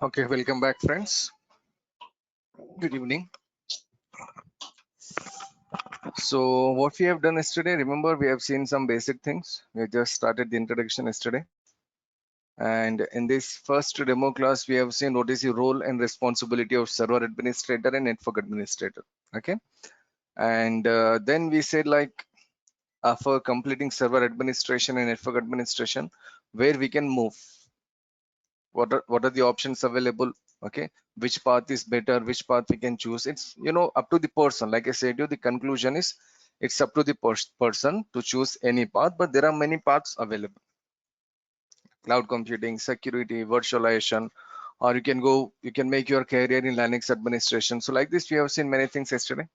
Okay, welcome back, friends. Good evening. So, what we have done yesterday, remember, we have seen some basic things. We just started the introduction yesterday. And in this first demo class, we have seen what is the role and responsibility of server administrator and network administrator. Okay. And then we said, like, after completing server administration and network administration, where we can move. What are the options available? Okay, which path is better, which path we can choose? It's up to the person. Like I said, the conclusion is it's up to the person to choose any path, but there are many paths available: cloud computing, security, virtualization, or you can make your career in Linux administration. So like this, we have seen many things yesterday.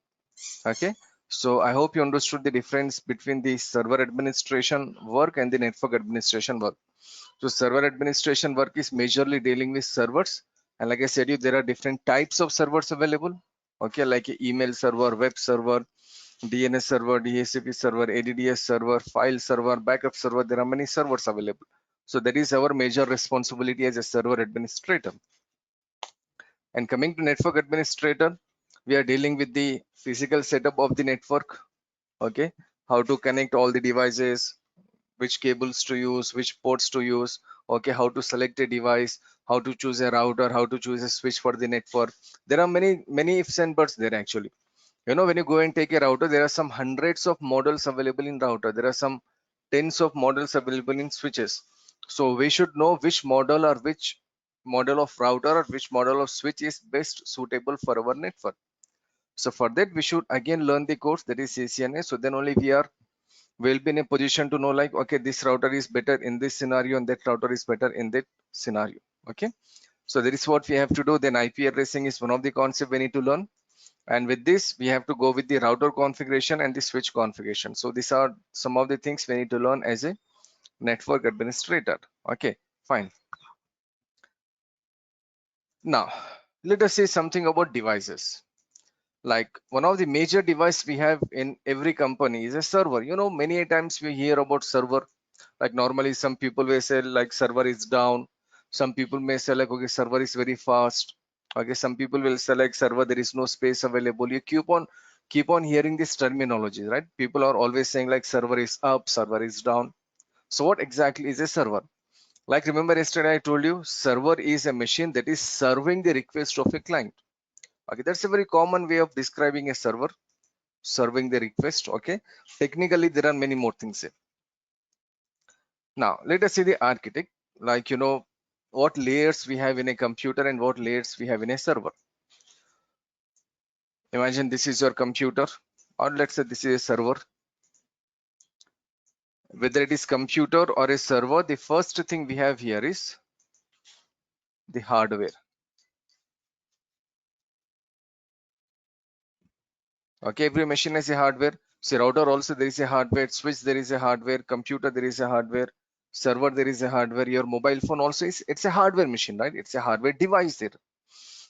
Okay, so I hope you understood the difference between the server administration work and the network administration work. So server administration work is majorly dealing with servers. And like I said, there are different types of servers available. Okay, like email server, web server, DNS server, DHCP server, ADDS server, file server, backup server. There are many servers available. So that is our major responsibility as a server administrator. And coming to network administrator, we are dealing with the physical setup of the network. Okay, how to connect all the devices, which cables to use, which ports to use, okay, how to select a device, how to choose a router, how to choose a switch for the network. There are many ifs and buts there actually. When you go and take a router, there are some hundreds of models available in router. There are some tens of models available in switches. So we should know which model or which model of router or which model of switch is best suitable for our network. So for that, we should again learn the course, that is CCNA. So then only we'll be in a position to know, like, okay, this router is better in this scenario and that router is better in that scenario. Okay, so that is what we have to do. Then IP addressing is one of the concepts we need to learn, and with this we have to go with the router configuration and the switch configuration. So these are some of the things we need to learn as a network administrator. Okay, fine. Now let us say something about devices. Like, one of the major device we have in every company is a server. Many times we hear about server. Like, normally some people will say like server is down. Some people may say like, okay, server is very fast. Okay, some people will say like server, there is no space available. You keep on hearing this terminology, right? People are always saying like server is up, server is down. So what exactly is a server? Like, remember yesterday I told you server is a machine that is serving the request of a client. Okay, that's a very common way of describing a server, serving the request. Okay, technically there are many more things here. Now let us see the architect. Like, what layers we have in a computer and what layers we have in a server. Imagine this is your computer, or let's say this is a server. Whether it is computer or a server, the first thing we have here is the hardware. Okay, every machine has a hardware. See, router also there is a hardware, switch there is a hardware, computer there is a hardware, server there is a hardware. Your mobile phone also it's a hardware machine, right? It's a hardware device there.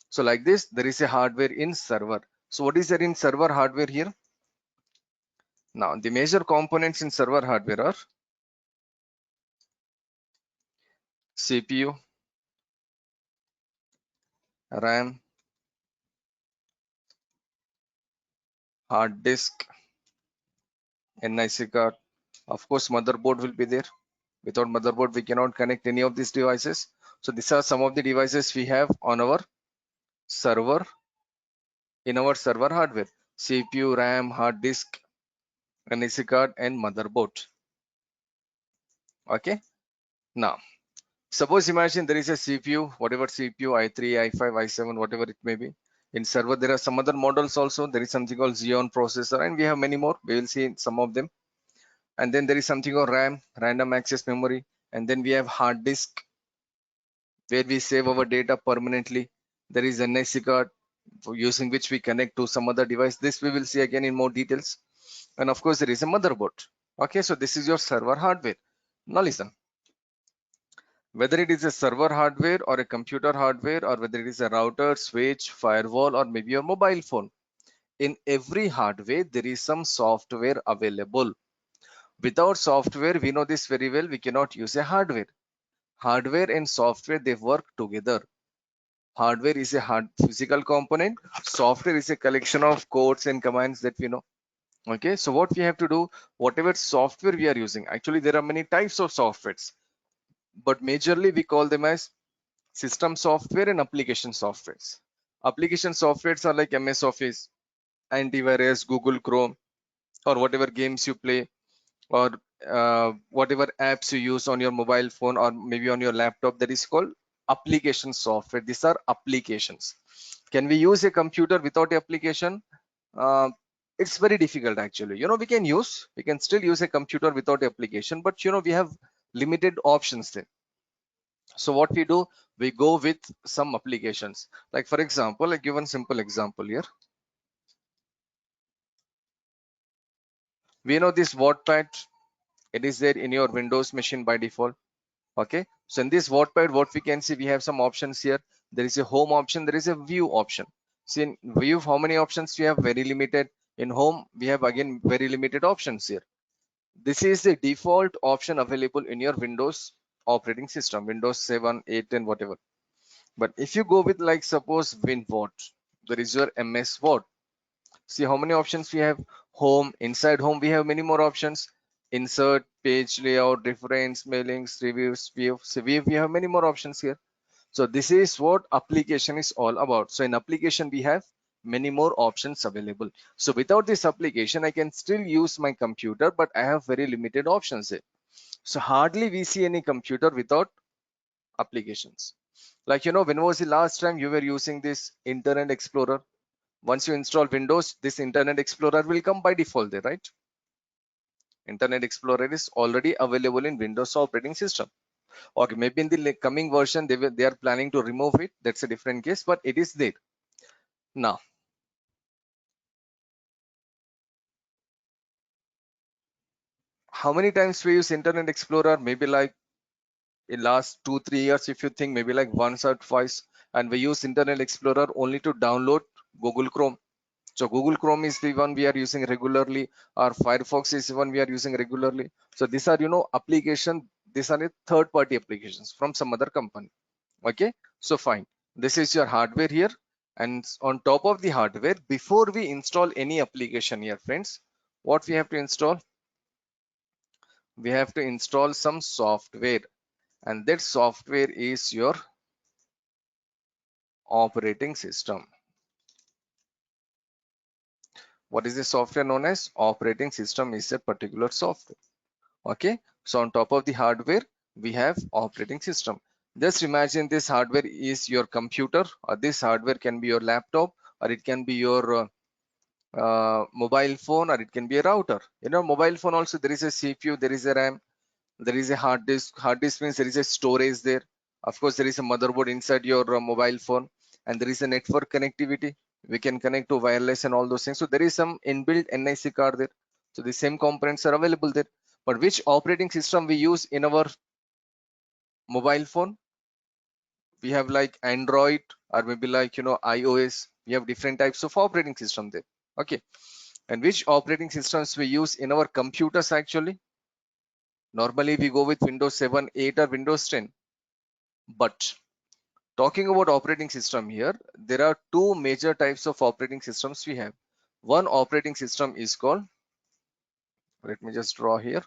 So like this, there is a hardware in server. So what is there in server hardware here? Now the major components in server hardware are CPU, RAM, hard disk, NIC card. Of course, motherboard will be there. Without motherboard, we cannot connect any of these devices. So these are some of the devices we have on our server, in our server hardware: CPU, RAM, hard disk, NIC card, and motherboard. Okay. Now, suppose imagine there is a CPU, whatever CPU, i3, i5, i7, whatever it may be. In server, there are some other models also. There is something called Xeon processor, and we have many more. We will see some of them. And then there is something called RAM, random access memory. And then we have hard disk, where we save our data permanently. There is NIC card, using which we connect to some other device. This we will see again in more details. And of course, there is a motherboard. Okay, so this is your server hardware. Now listen, whether it is a server hardware or a computer hardware, or whether it is a router, switch, firewall, or maybe your mobile phone, in every hardware there is some software available. Without software, we know this very well, we cannot use a hardware. Hardware and software, they work together. Hardware is a hard physical component. Software is a collection of codes and commands that we know. Okay, so what we have to do, whatever software we are using, actually there are many types of softwares, but majorly we call them as system software and application softwares. Application softwares are like MS Office, antivirus, Google Chrome, or whatever games you play, or whatever apps you use on your mobile phone or maybe on your laptop, that is called application software. These are applications. Can we use a computer without application? uh, it's very difficult actually. We can still use a computer without application, but we have limited options there. So what we do, we go with some applications. Like for example, I give one simple example here. We know this WordPad, it is there in your Windows machine by default. Okay, so in this WordPad, what we can see, we have some options here. There is a home option, there is a view option. See, in view, how many options we have? Very limited. In home, we have again very limited options here. This is the default option available in your Windows operating system, Windows 7, 8, and whatever. But if you go with, like, suppose WinWord, there is your MS Word. See how many options we have. Home, inside home we have many more options. Insert, page layout, reference, mailings, reviews, view. So we have many more options here. So this is what application is all about. So in application we have many more options available. So without this application I can still use my computer, but I have very limited options here. So hardly we see any computer without applications. Like, when was the last time you were using this Internet Explorer? Once you install Windows, this Internet Explorer will come by default there, right? Internet Explorer is already available in Windows operating system. Okay, maybe in the coming version they are planning to remove it. That's a different case, but it is there. Now, how many times we use Internet Explorer? Maybe like in last 2-3 years, if you think, maybe like once or twice. And we use Internet Explorer only to download Google Chrome. So Google Chrome is the one we are using regularly, or Firefox is the one we are using regularly. So these are, application. These are third party applications from some other company. Okay, so fine. This is your hardware here. And on top of the hardware, before we install any application here, friends, what we have to install? We have to install some software, and that software is your operating system. What is the software known as? Operating system is a particular software. Okay, so on top of the hardware we have operating system. Just imagine this hardware is your computer, or this hardware can be your laptop, or it can be your mobile phone, or it can be a router. Mobile phone also, there is a CPU, there is a RAM, there is a hard disk. Hard disk means there is a storage there. Of course, there is a motherboard inside your mobile phone, and there is a network connectivity. We can connect to wireless and all those things. So there is some inbuilt NIC card there. So the same components are available there. But which operating system we use in our mobile phone? We have like Android, or maybe like iOS. We have different types of operating system there. Okay, and which operating systems we use in our computers? Actually, normally we go with Windows 7, 8, or Windows 10. But talking about operating system here, there are two major types of operating systems we have. One operating system is called, let me just draw here.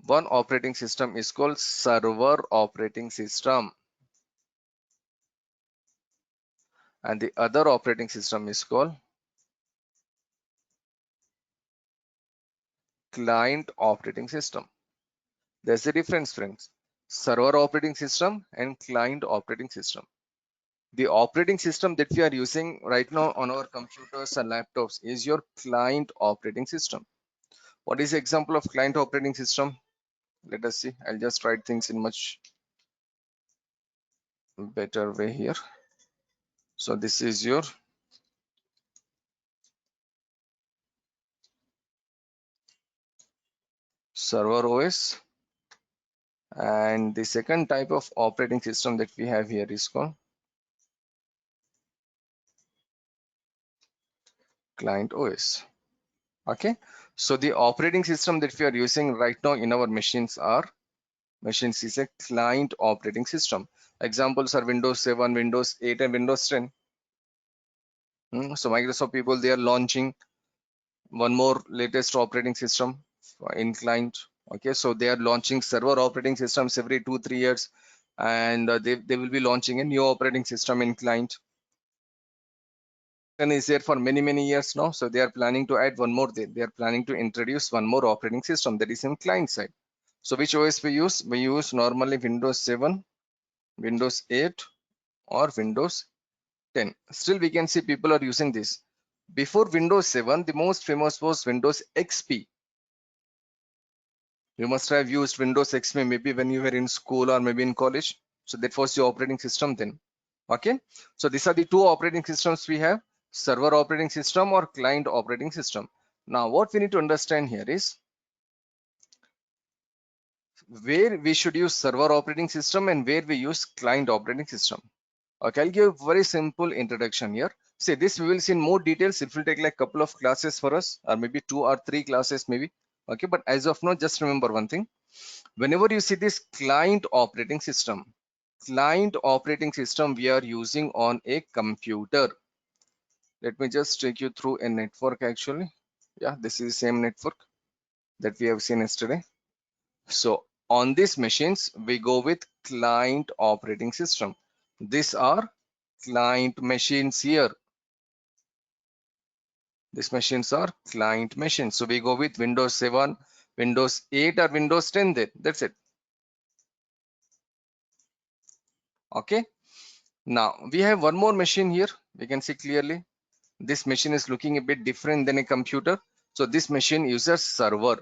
One operating system is called server operating system, and the other operating system is called client operating system. There's a difference, friends. Server operating system and client operating system. The operating system that we are using right now on our computers and laptops is your client operating system. What is the example of client operating system? Let us see. I'll just write things in much better way here. So this is your server OS, and the second type of operating system that we have here is called client OS. Okay, so the operating system that we are using right now in our machines are machines is a client operating system. Examples are Windows 7, Windows 8, and Windows 10. So Microsoft people, they are launching one more latest operating system in client. Okay, so they are launching server operating systems every 2-3 years, and they will be launching a new operating system in client. And is there for many years now, so they are planning to add one more. They are planning to introduce one more operating system that is in client side. So which OS we use? We use normally Windows 7, Windows 8, or Windows 10. Still we can see people are using this. Before Windows 7, the most famous was Windows XP. You must have used Windows XP maybe when you were in school or maybe in college. So that was the operating system then. Okay, so these are the two operating systems we have: server operating system or client operating system. Now what we need to understand here is where we should use server operating system and where we use client operating system. Okay, I'll give a very simple introduction here. See, this we will see in more details. It will take like a couple of classes for us, or maybe 2 or 3 classes maybe. Okay, but as of now, just remember one thing. Whenever you see this client operating system we are using on a computer. Let me just take you through a network actually. Yeah, this is the same network that we have seen yesterday. So on these machines, we go with client operating system. These are client machines here. These machines are client machines. So we go with Windows 7, Windows 8, or Windows 10 there. That's it. Okay. Now we have one more machine here. We can see clearly. This machine is looking a bit different than a computer. So this machine uses server.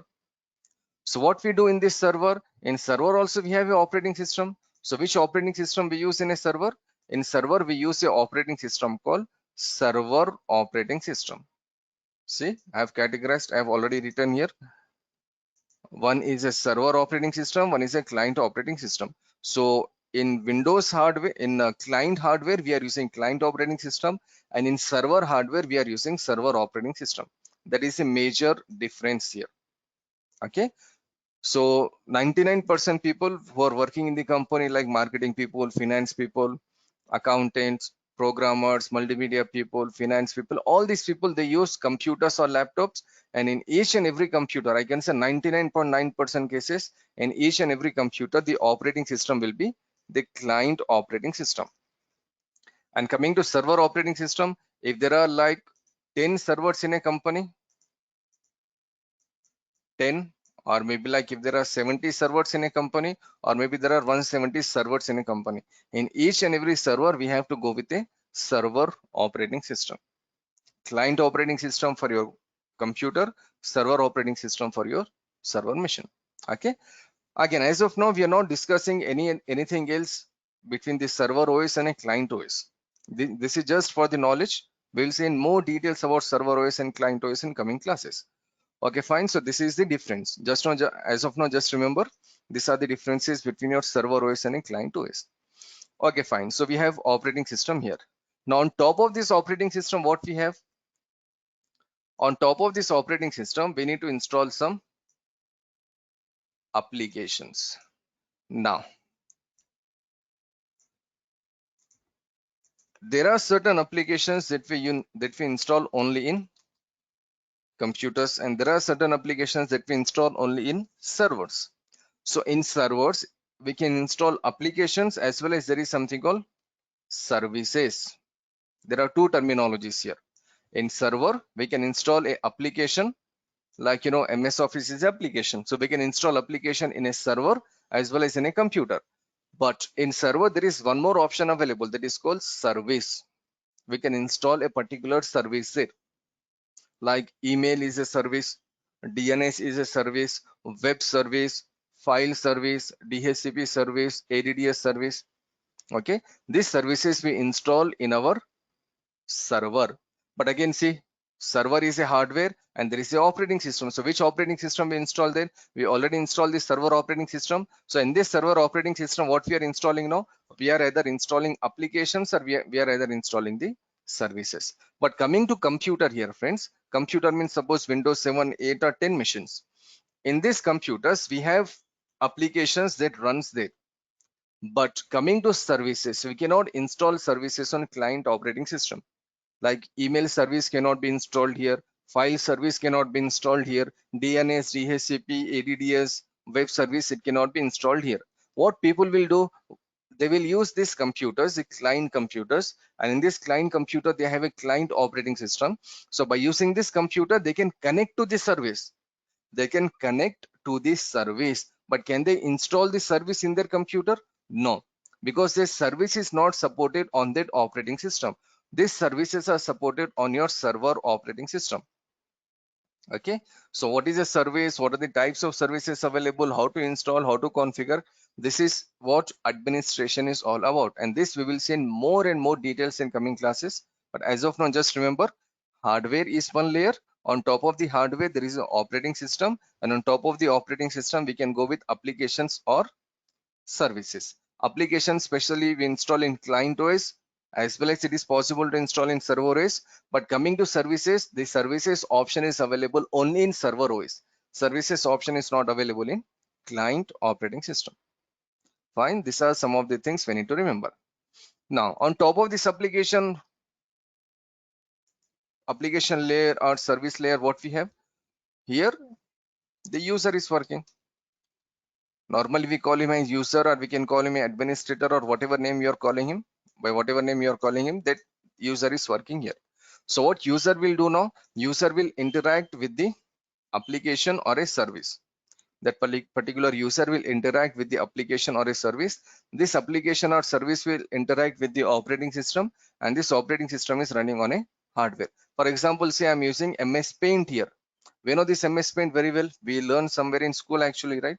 So what we do in this server? In server also we have an operating system. So which operating system we use in a server? In server we use a operating system called server operating system. See, I have categorized, I have already written here. One is a server operating system, one is a client operating system. So in Windows hardware, in client hardware, we are using client operating system, and in server hardware, we are using server operating system. That is a major difference here. Okay. So 99% people who are working in the company, like marketing people, finance people, accountants, programmers, multimedia people, finance people, all these people, they use computers or laptops. And in each and every computer, I can say 99.9% cases, in each and every computer, the operating system will be the client operating system. And coming to server operating system, if there are like 10 servers in a company, 10, or maybe like if there are 70 servers in a company, or maybe there are 170 servers in a company, in each and every server we have to go with a server operating system. Client operating system for your computer, server operating system for your server machine. Okay, again, as of now we are not discussing anything else between the server OS and a client OS. This is just for the knowledge. We'll see in more details about server OS and client OS in coming classes. Okay, fine. So this is the difference. Just now, as of now, just remember, these are the differences between your server OS and a client OS. Okay, fine. So we have operating system here. Now on top of this operating system, what we have? On top of this operating system, we need to install some applications. Now, there are certain applications that we install only in computers, and there are certain applications that we install only in servers. So in servers, we can install applications as well as there is something called services. There are two terminologies here. In server, we can install a application like, MS Office is application. So we can install application in a server as well as in a computer. But in server, there is one more option available that is called service. We can install a particular service there. Like email is a service, DNS is a service, web service, file service, DHCP service, ADDS service. Okay, these services we install in our server. But again, see, server is a hardware and there is a operating system. So which operating system we install there? We already installed the server operating system. So in this server operating system, what we are installing now? We are either installing applications or we are either installing the services. But coming to computer here, friends, computer means suppose Windows 7, 8 or 10 machines. In these computers, we have applications that runs there. But coming to services, we cannot install services on client operating system. Like email service cannot be installed here, file service cannot be installed here, DNS, DHCP, ADDS, web service, it cannot be installed here. What people will do, they will use these computers, the client computers, and in this client computer they have a client operating system. So by using this computer they can connect to the service, they can connect to this service, but can they install the service in their computer? No, because this service is not supported on that operating system. These services are supported on your server operating system. Okay, so what is a service, what are the types of services available, how to install, how to configure, this is what administration is all about, and this we will see in more and more details in coming classes. But as of now, just remember, hardware is one layer. On top of the hardware there is an operating system, and on top of the operating system we can go with applications or services. Applications especially we install in client OS, as well as it is possible to install in server OS. But coming to services, the services option is available only in server OS. Services option is not available in client operating system. Fine, these are some of the things we need to remember. Now on top of this application layer or service layer, what we have here, the user is working. Normally we call him as user, or we can call him an administrator, or whatever name you are calling him. By whatever name you are calling him, that user is working here. So what user will do now, user will interact with the application or a service. That particular user will interact with the application or a service. This application or service will interact with the operating system, and this operating system is running on a hardware. For example, say I'm using MS Paint here. We know this MS Paint very well. We learned somewhere in school actually, right?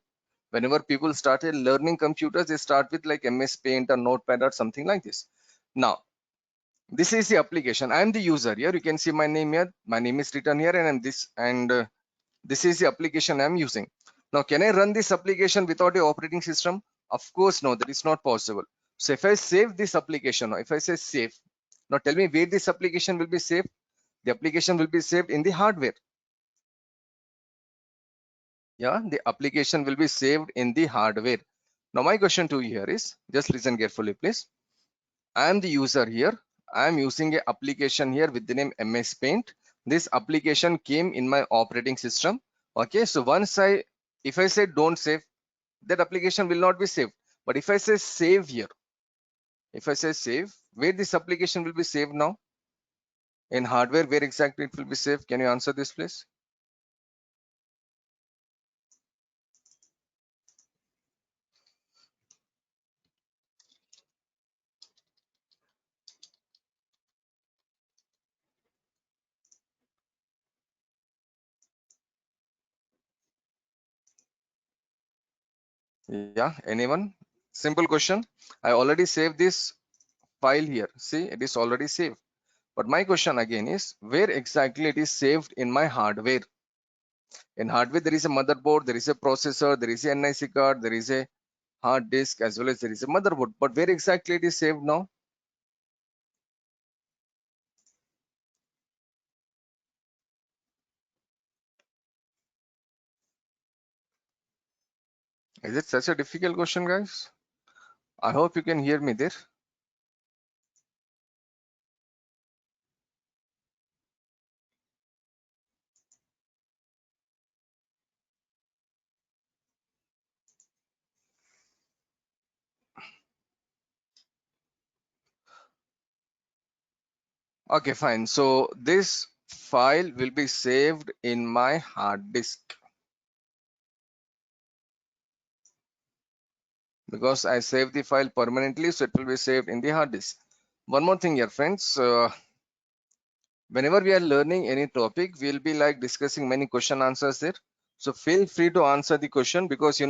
Whenever people started learning computers, they start with like MS Paint or Notepad or something like this. Now this is the application, I am the user here. You can see my name here, my name is written here, and I'm this, and this is the application I'm using. Now can I run this application without a operating system? Of course no, that is not possible. So if I save this application, if I say save, now tell me where this application will be saved. The application will be saved in the hardware. Yeah, the application will be saved in the hardware. Now my question to you here is, just listen carefully please. I am the user here. I am using a application here with the name MS Paint. This application came in my operating system. Okay, so if I say don't save, that application will not be saved. But if I say save here, if I say save, where this application will be saved now? In hardware, where exactly it will be saved? Can you answer this please? Yeah, anyone? Simple question. I already saved this file here. See, it is already saved. But my question again is, where exactly it is saved in my hardware? In hardware, there is a motherboard, there is a processor, there is a NIC card, there is a hard disk, as well as there is a motherboard. But where exactly it is saved now? Is it such a difficult question, guys? I hope you can hear me there. Okay, fine. So this file will be saved in my hard disk, because I saved the file permanently, so it will be saved in the hard disk. One more thing here, friends. Whenever we are learning any topic, we'll be like discussing many question answers there. So feel free to answer the question, because when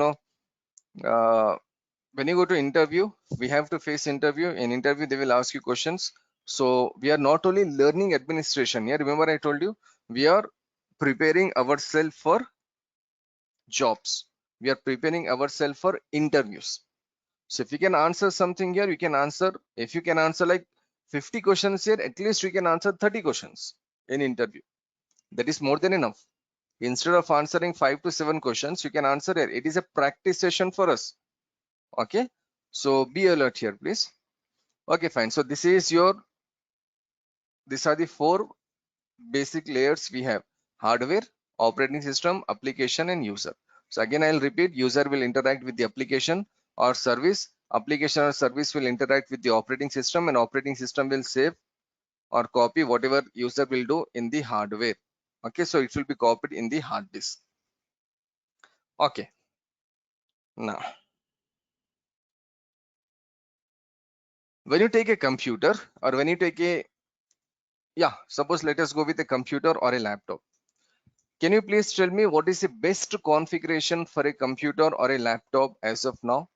you go to interview, we have to face interview. In interview, they will ask you questions. So we are not only learning administration here. Remember, I told you we are preparing ourselves for jobs. We are preparing ourselves for interviews. So if you can answer something here, you can answer. If you can answer like 50 questions here, at least you can answer 30 questions in interview. That is more than enough. Instead of answering 5 to 7 questions, you can answer here. It is a practice session for us. Okay, so be alert here, please. Okay, fine. So these are the 4 basic layers we have: hardware, operating system, application, and user. So again, I'll repeat: user will interact with the application or service. Application or service will interact with the operating system, and operating system will save or copy whatever user will do in the hardware. Okay, so it will be copied in the hard disk. Okay, now when you take a computer, or when you take a, yeah, suppose let us go with a computer or a laptop. Can you please tell me what is the best configuration for a computer or a laptop as of now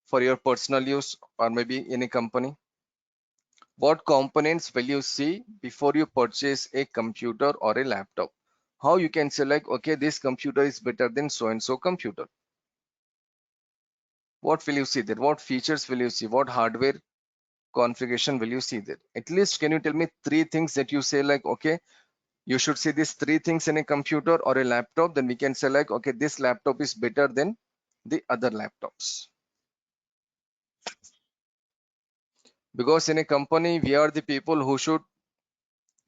for your personal use or maybe in a company? What components will you see before you purchase a computer or a laptop? How you can select, okay, this computer is better than so and so computer? What will you see there? What features will you see? What hardware configuration will you see there? At least can you tell me 3 things that you say like, okay, you should see these 3 things in a computer or a laptop, then we can select, okay, this laptop is better than the other laptops. Because in a company, we are the people who should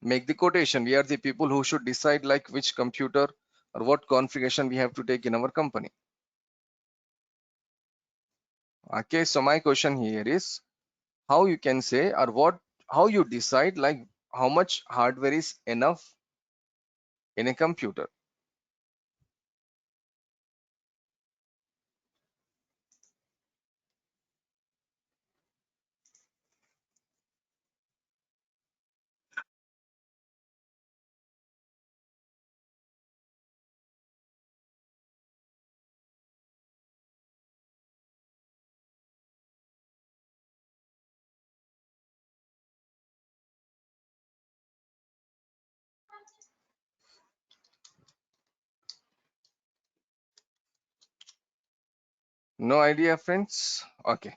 make the quotation. We are the people who should decide like which computer or what configuration we have to take in our company. Okay, so my question here is how you can say, or how you decide like how much hardware is enough in a computer. No idea, friends? Okay.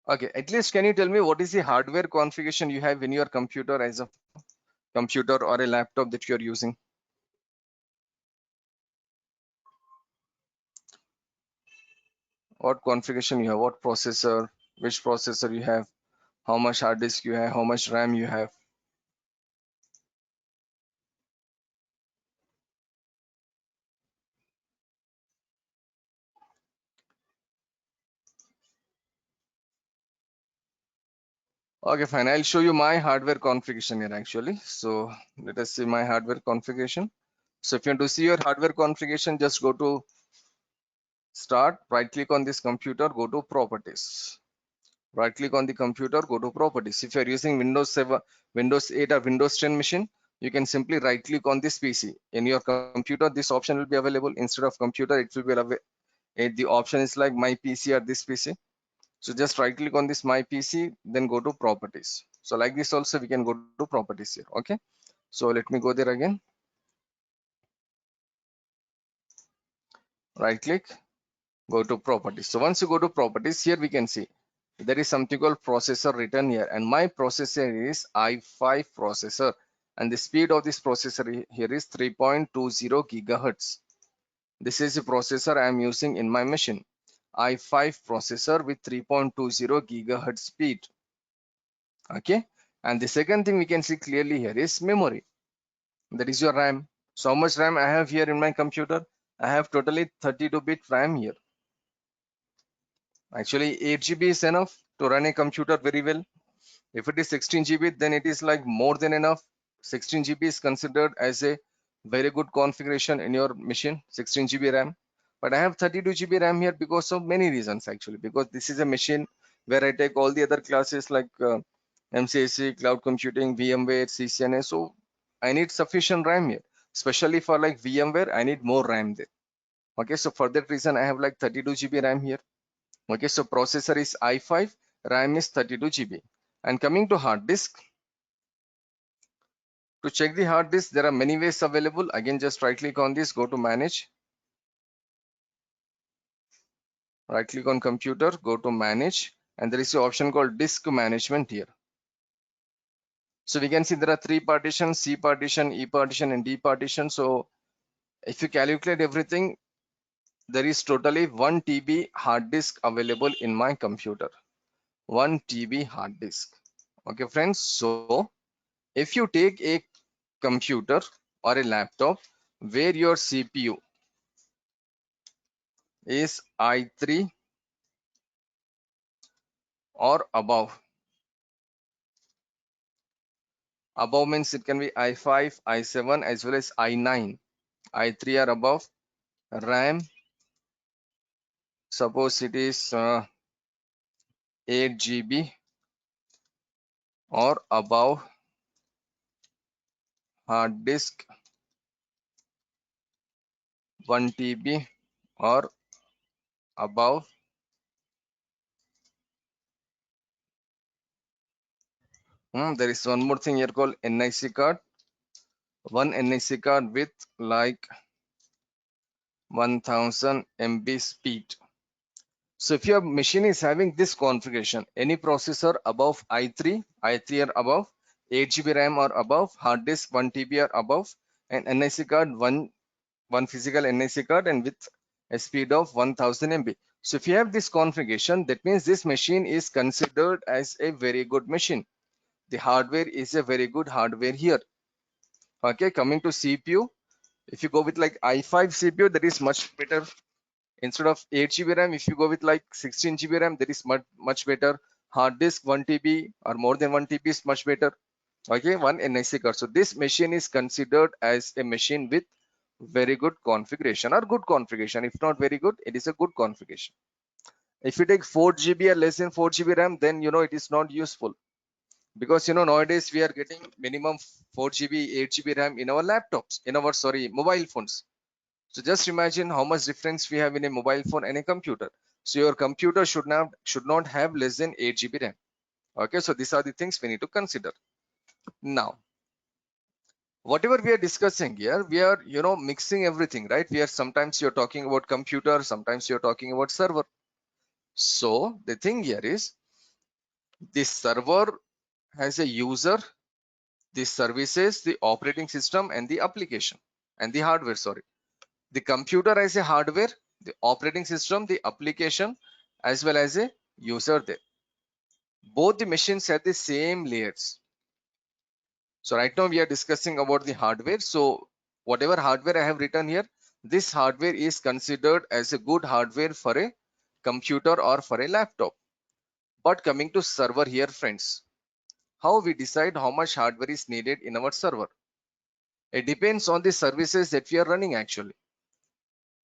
Okay, at least can you tell me what is the hardware configuration you have in your computer as a computer or a laptop that you're using? What configuration you have, what processor, which processor you have, how much hard disk you have, how much RAM you have? Okay, fine. I'll show you my hardware configuration here actually. So let us see my hardware configuration. So if you want to see your hardware configuration, just go to start, right click on this computer, go to properties. Right click on the computer, go to properties. If you're using Windows 7, Windows 8 or Windows 10 machine, you can simply right click on this PC. In your computer, this option will be available. Instead of computer, it will be available. The option is like my PC or this PC. So just right click on this my PC, then go to properties. So like this also we can go to properties here. Okay, so let me go there again. Right click, go to properties. So once you go to properties, here we can see there is something called processor written here, and my processor is i5 processor, and the speed of this processor here is 3.20 gigahertz. This is the processor I am using in my machine, i5 processor with 3.20 gigahertz speed. Okay, and the second thing we can see clearly here is memory. That is your RAM. So how much RAM I have here in my computer? I have totally 32-bit RAM here. Actually 8 GB is enough to run a computer very well. If it is 16 GB, then it is like more than enough. 16 GB is considered as a very good configuration in your machine, 16 GB RAM. But I have 32 GB RAM here because of many reasons actually. Because this is a machine where I take all the other classes like MCAC, cloud computing, VMware, CCNA. So I need sufficient RAM here. Especially for like VMware, I need more RAM there. Okay, so for that reason, I have like 32 GB RAM here. Okay, so processor is i5, RAM is 32 GB. And coming to hard disk, to check the hard disk, there are many ways available. Again, just right click on this, go to manage. Right click on computer, go to manage, and there is an option called disk management here. So we can see there are three partitions: C partition, E partition, and D partition. So if you calculate everything, there is totally 1 TB hard disk available in my computer. 1 TB hard disk. Okay, friends. So if you take a computer or a laptop where your CPU is i3 or above, above means it can be i5, i7 as well as i9, i3 or above, RAM, suppose it is 8 GB or above, hard disk 1 TB or above, there is one more thing here called NIC card, one NIC card with like 1000 MB speed. So if your machine is having this configuration, any processor above i3 or above, 8 GB RAM or above, hard disk 1 TB or above, and NIC card, one physical NIC card and with a speed of 1000 MB. So if you have this configuration, that means this machine is considered as a very good machine. The hardware is a very good hardware here. Okay, coming to CPU, if you go with like i5 CPU, that is much better. Instead of 8 GB RAM, if you go with like 16 GB RAM, that is much better. Hard disk 1 TB or more than 1 TB is much better. Okay, one NIC card. So this machine is considered as a machine with very good configuration or good configuration. If not very good, it is a good configuration. If you take 4 GB or less than 4 GB RAM, then it is not useful, because nowadays we are getting minimum 4 GB, 8 GB RAM in our laptops, in our mobile phones. So just imagine how much difference we have in a mobile phone and a computer. So your computer should not have less than 8 GB RAM. Okay, so these are the things we need to consider. Now, whatever we are discussing here, we are mixing everything, right? We are sometimes you're talking about computer, sometimes you're talking about server. So the thing here is, this server has a user, the services, the operating system, and the application and the hardware. Sorry, the computer has a hardware, the operating system, the application, as well as a user there. Both the machines have the same layers. So right now we are discussing about the hardware. So whatever hardware I have written here, this hardware is considered as a good hardware for a computer or for a laptop. But coming to server here, friends, how we decide how much hardware is needed in our server? It depends on the services that we are running actually.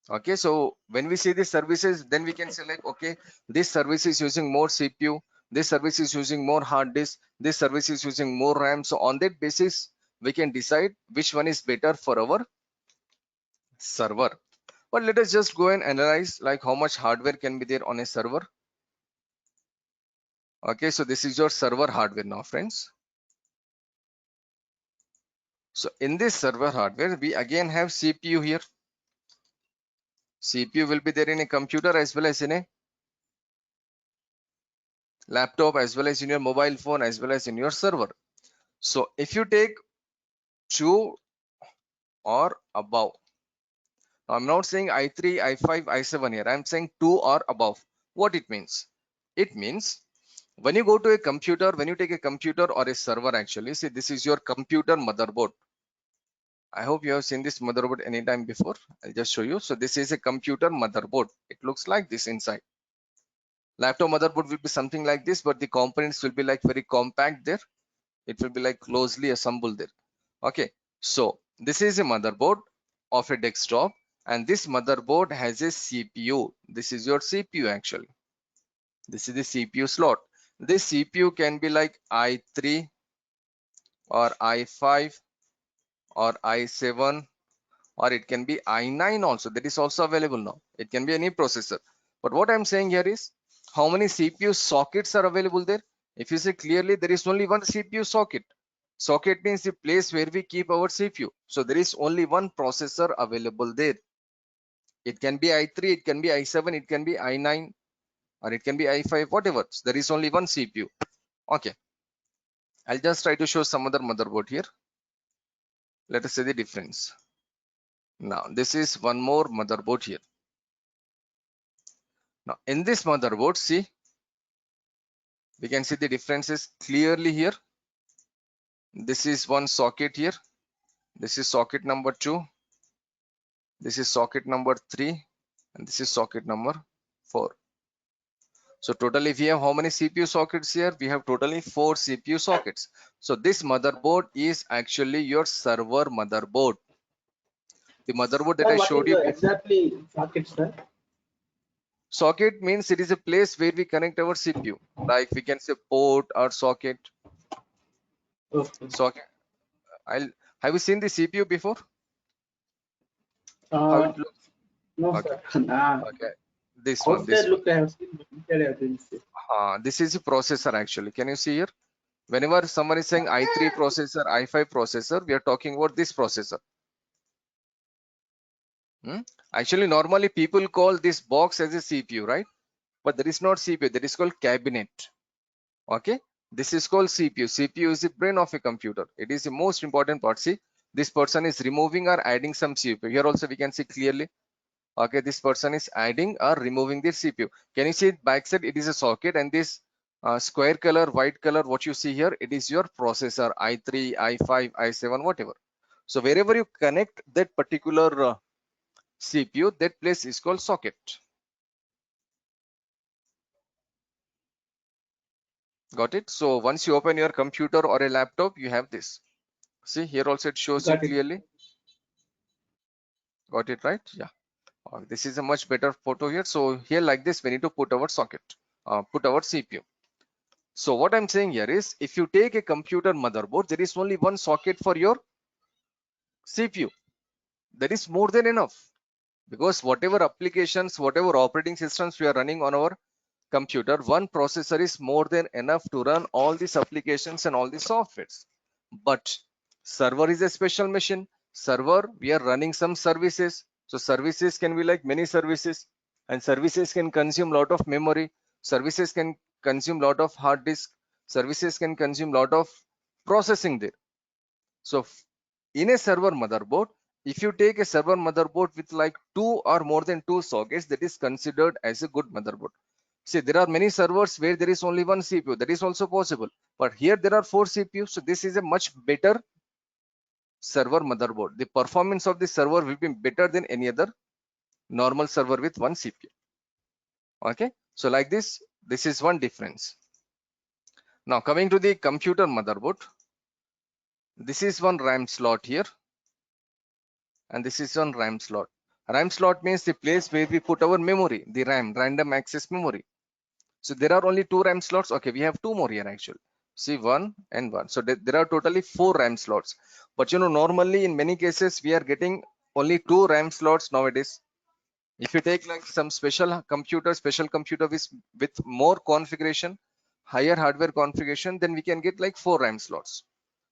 Okay, so when we see the services, then we can select, okay, this service is using more CPU, this service is using more hard disk, this service is using more RAM. So on that basis, we can decide which one is better for our server. But let us just go and analyze like how much hardware can be there on a server. Okay, so this is your server hardware now, friends. So in this server hardware, we again have CPU here. CPU will be there in a computer as well as in a laptop, as well as in your mobile phone, as well as in your server. So if you take 2 or above, I'm not saying i3, i5, i7 here, I'm saying 2 or above. What it means? It means when you go to a computer, when you take a computer or a server, actually, see, this is your computer motherboard. I hope you have seen this motherboard anytime before. I'll just show you. So this is a computer motherboard. It looks like this inside. Laptop motherboard will be something like this, but the components will be like very compact there. It will be like closely assembled there. Okay, so this is a motherboard of a desktop, and this motherboard has a CPU. This is your CPU actually. This is the CPU slot. This CPU can be like i3 or i5 or i7, or it can be i9 also. That is also available now. It can be any processor. But what I'm saying here is, how many CPU sockets are available there? If you see clearly, there is only one CPU socket. Socket means the place where we keep our CPU. So there is only one processor available there. It can be i3, it can be i7, it can be i9, or it can be i5, whatever. So there is only one CPU. Okay. I'll just try to show some other motherboard here. Let us see the difference. Now this is one more motherboard here. Now in this motherboard, see, we can see the differences clearly here. This is one socket here. This is socket number 2. This is socket number 3. And this is socket number 4. So totally we have how many CPU sockets here? We have totally 4 CPU sockets. So this motherboard is actually your server motherboard. The motherboard that Sir, I what showed is you the before. exactly socket, sir? Socket means it is a place where we connect our CPU. Like we can say port or socket. Okay. Socket. Have you seen the CPU before? How it Uh, looks? no, Okay. sir. Nah. Okay. This one. Outside This one. look, I have seen, but inside I didn't see. This is a processor actually. Can you see here? Whenever someone is saying i3 processor, i5 processor, we are talking about this processor. Actually, normally people call this box as a CPU, right? But that is not CPU. That is called cabinet. Okay. This is called CPU. CPU is the brain of a computer. It is the most important part. See, this person is removing or adding some CPU. Here also we can see clearly. Okay, this person is adding or removing the CPU. Can you see it backside? It is a socket, and this square color, white color, what you see here, it is your processor, i3, i5, i7, whatever. So wherever you connect that particular CPU, that place is called socket. Got it? So once you open your computer or a laptop, you have this. See here also it shows you Got it. clearly. Got it, right? Yeah. This is a much better photo here. So here like this, we need to put our socket, put our CPU. So what I'm saying here is, if you take a computer motherboard, there is only one socket for your CPU. That is more than enough, because whatever applications, whatever operating systems we are running on our computer, one processor is more than enough to run all these applications and all these softwares. But server is a special machine. Server, we are running some services. So services can be like many services, and services can consume lot of memory. Services can consume lot of hard disk. Services can consume lot of processing there. So in a server motherboard, if you take a server motherboard with like 2 or more than 2 sockets, that is considered as a good motherboard. See, there are many servers where there is only one CPU. That is also possible. But here there are 4 CPUs. So this is a much better server motherboard. The performance of the server will be better than any other normal server with one CPU. Okay. So like this is one difference. Now coming to the computer motherboard, this is one RAM slot here, and this is one RAM slot. RAM slot means the place where we put our memory, the RAM, random access memory. So there are only 2 RAM slots. Okay, we have 2 more here actually. See, 1 and 1. So there are totally 4 RAM slots. But you know, normally in many cases we are getting only 2 RAM slots nowadays. If you take like some special computer with more configuration, higher hardware configuration, then we can get like 4 RAM slots.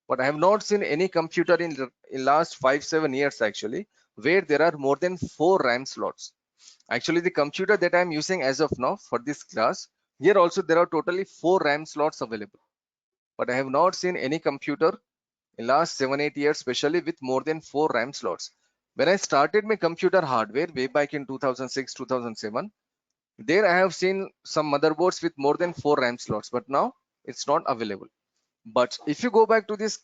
But I have not seen any computer in last 5-7 years actually where there are more than 4 RAM slots. Actually, the computer that I'm using as of now for this class, here also there are totally 4 RAM slots available. But I have not seen any computer in last 7-8 years, especially with more than 4 RAM slots. When I started my computer hardware way back in 2006-2007, there I have seen some motherboards with more than 4 RAM slots, but now it's not available. But if you go back to this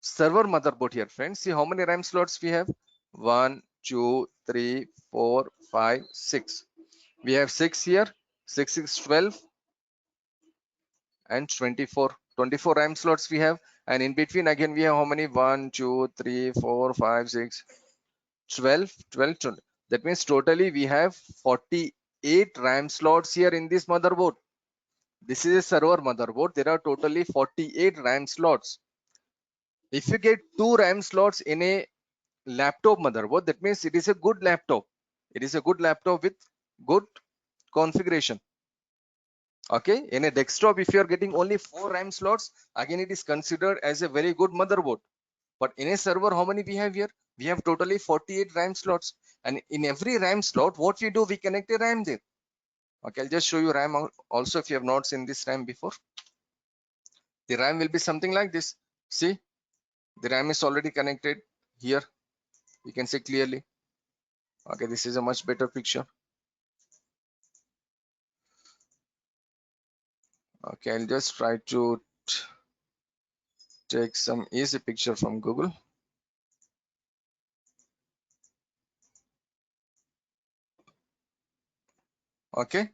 server motherboard here, friends, see how many RAM slots we have. 1, 2, 3, 4, 5, 6. We have 6 here. 6 is 12 and 24. 24 RAM slots we have, and in between again we have how many? 1, 2, 3, 4, 5, 6, 12, 12, 20. That means totally we have 48 RAM slots here in this motherboard. This is a server motherboard. There are totally 48 RAM slots. If you get 2 RAM slots in a laptop motherboard, that means it is a good laptop. It is a good laptop with good configuration. Okay, in a desktop, if you are getting only 4 RAM slots, again it is considered as a very good motherboard. But in a server, how many we have here? We have totally 48 RAM slots, and in every RAM slot, what we do, we connect a RAM there. Okay, I'll just show you RAM also if you have not seen this RAM before. The RAM will be something like this. See, the RAM is already connected here. You can see clearly. Okay, this is a much better picture. Okay, I'll just try to take some easy picture from Google. Okay,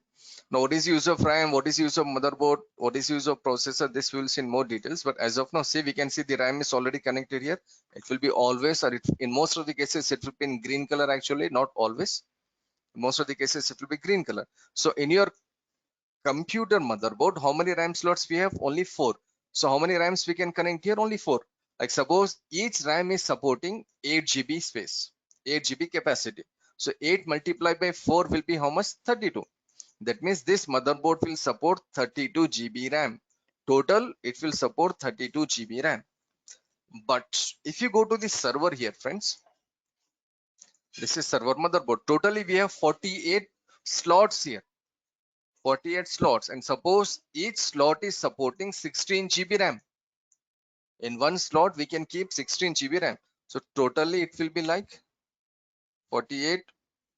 now what is use of RAM, what is use of motherboard, what is use of processor, this we'll see in more details. But as of now, see, we can see the RAM is already connected here. It will be always, or in most of the cases it will be in green color. Actually, not always. In most of the cases it will be green color. So in your computer motherboard, how many RAM slots we have? Only 4. So how many RAMs we can connect here? Only 4. Like suppose each RAM is supporting 8 GB space, 8 GB capacity. So 8 multiplied by 4 will be how much? 32. That means this motherboard will support 32 GB RAM. Total, it will support 32 GB RAM. But if you go to the server here, friends, this is server motherboard. Totally, we have 48 slots here. 48 slots, and suppose each slot is supporting 16 GB RAM. In one slot we can keep 16 GB RAM. So totally it will be like 48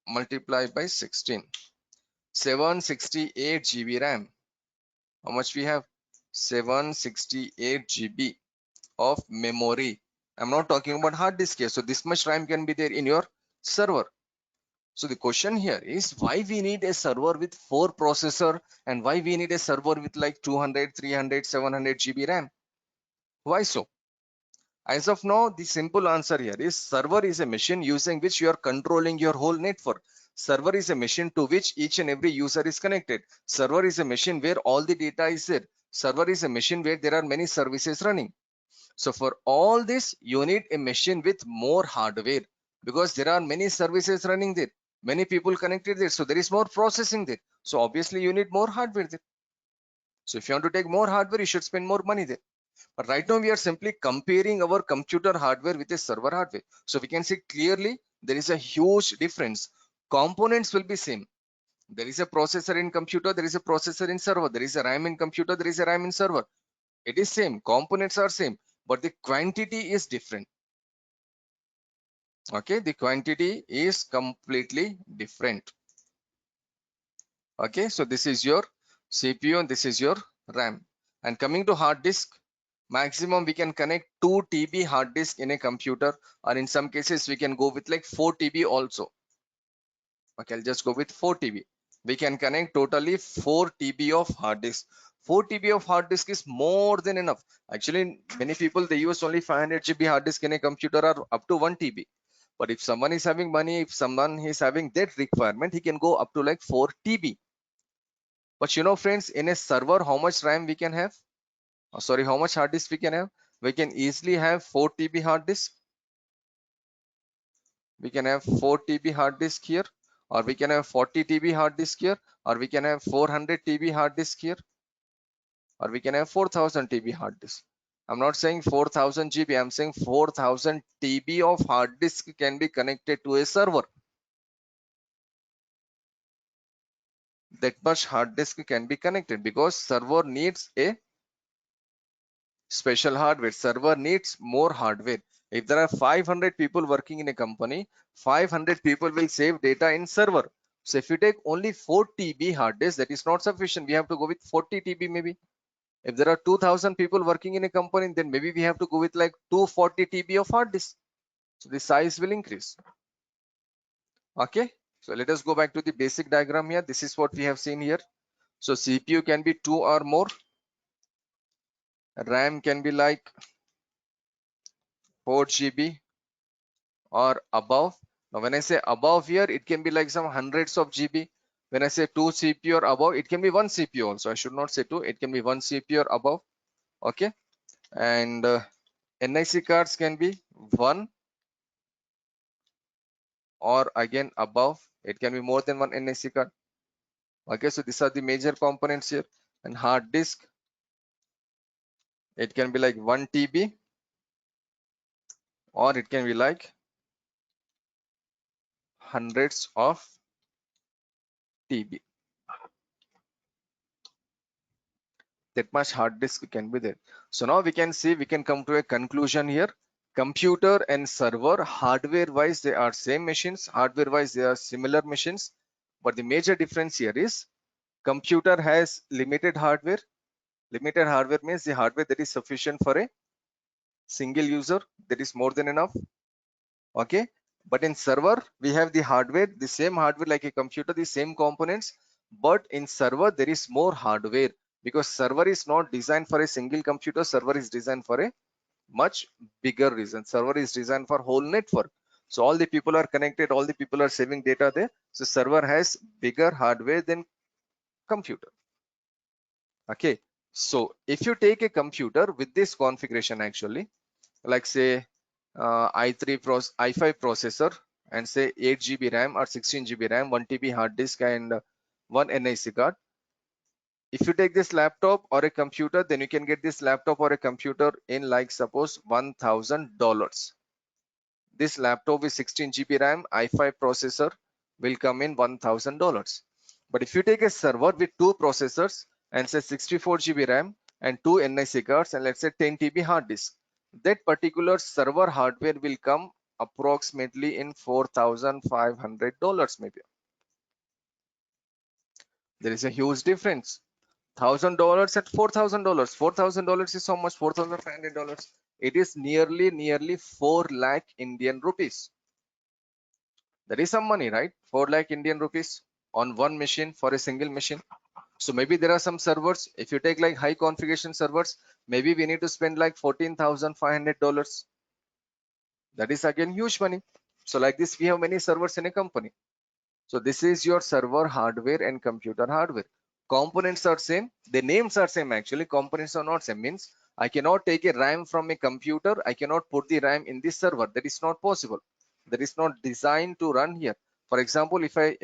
multiplied by 16, 768 GB RAM. How much we have? 768 GB of memory. I'm not talking about hard disk here. So this much RAM can be there in your server. So the question here is why we need a server with 4 processor and why we need a server with like 200, 300, 700 GB RAM. Why so? As of now, the simple answer here is server is a machine using which you are controlling your whole network. Server is a machine to which each and every user is connected. Server is a machine where all the data is there. Server is a machine where there are many services running. So for all this, you need a machine with more hardware because there are many services running there. Many people connected there. So there is more processing there. So obviously you need more hardware there. So if you want to take more hardware, you should spend more money there. But right now we are simply comparing our computer hardware with a server hardware. So we can see clearly there is a huge difference. Components will be same. There is a processor in computer, there is a processor in server, there is a RAM in computer, there is a RAM in server. It is same, components are same, but the quantity is different. Okay, the quantity is completely different. Okay, so this is your CPU and this is your RAM. And coming to hard disk, maximum we can connect 2 TB hard disk in a computer, or in some cases we can go with like 4 TB also. Okay, I'll just go with 4 TB. We can connect totally 4 TB of hard disk. 4 TB of hard disk is more than enough. Actually, many people they use only 500 GB hard disk in a computer or up to 1 TB. But if someone is having money, if someone is having that requirement, he can go up to like 4 TB. But you know, friends, in a server, how much RAM we can have? Oh, sorry, how much hard disk we can have? We can easily have 4 TB hard disk. We can have 4 TB hard disk here, or we can have 40 TB hard disk here, or we can have 400 TB hard disk here, or we can have 4000 TB hard disk. I'm not saying 4000 GB, I'm saying 4000 TB of hard disk can be connected to a server. That much hard disk can be connected because server needs a special hardware. Server needs more hardware. If there are 500 people working in a company, 500 people will save data in server. So if you take only 4 TB hard disk, that is not sufficient. We have to go with 40 TB maybe. If there are 2000 people working in a company, then maybe we have to go with like 240 TB of hard disk. So the size will increase. Okay. So let us go back to the basic diagram here. This is what we have seen here. So CPU can be 2 or more. RAM can be like 4 GB or above. Now when I say above here, it can be like some hundreds of GB. When I say 2 CPU or above, it can be 1 CPU also. I should not say 2, it can be 1 CPU or above. Okay. And NIC cards can be 1 or again above. It can be more than 1 NIC card. Okay, so these are the major components here. And hard disk, it can be like 1 TB or it can be like hundreds of TB. that much hard disk can be there. So now we can see, we can come to a conclusion here. Computer and server, hardware wise they are same machines, hardware wise they are similar machines, but the major difference here is computer has limited hardware. Limited hardware means the hardware that is sufficient for a single user, that is more than enough. Okay, but in server we have the hardware, the same hardware like a computer, the same components, but in server there is more hardware, because server is not designed for a single computer. Server is designed for a much bigger reason. Server is designed for whole network, so all the people are connected, all the people are saving data there. So server has bigger hardware than computer. Okay, so if you take a computer with this configuration, actually like say i5 processor and say 8 GB RAM or 16 GB RAM, 1 TB hard disk and one NIC card. If you take this laptop or a computer, then you can get this laptop or a computer in like suppose $1,000. This laptop with 16 GB RAM, i5 processor will come in $1,000. But if you take a server with two processors and say 64 GB RAM and two NIC cards and let's say 10 TB hard disk, that particular server hardware will come approximately in $4,500 maybe. There is a huge difference. $1,000 and $4,000. $4,000 is how much? $4,500. It is nearly 4 lakh Indian rupees. That is some money, right? 4 lakh Indian rupees on one machine for a single machine. So maybe there are some servers. If you take like high configuration servers, maybe we need to spend like $14,500. That is again huge money. So like this, we have many servers in a company. So this is your server hardware and computer hardware. Components are same. The names are same actually. Components are not same. Means I cannot take a RAM from a computer. I cannot put the RAM in this server. That is not possible. That is not designed to run here. For example, if I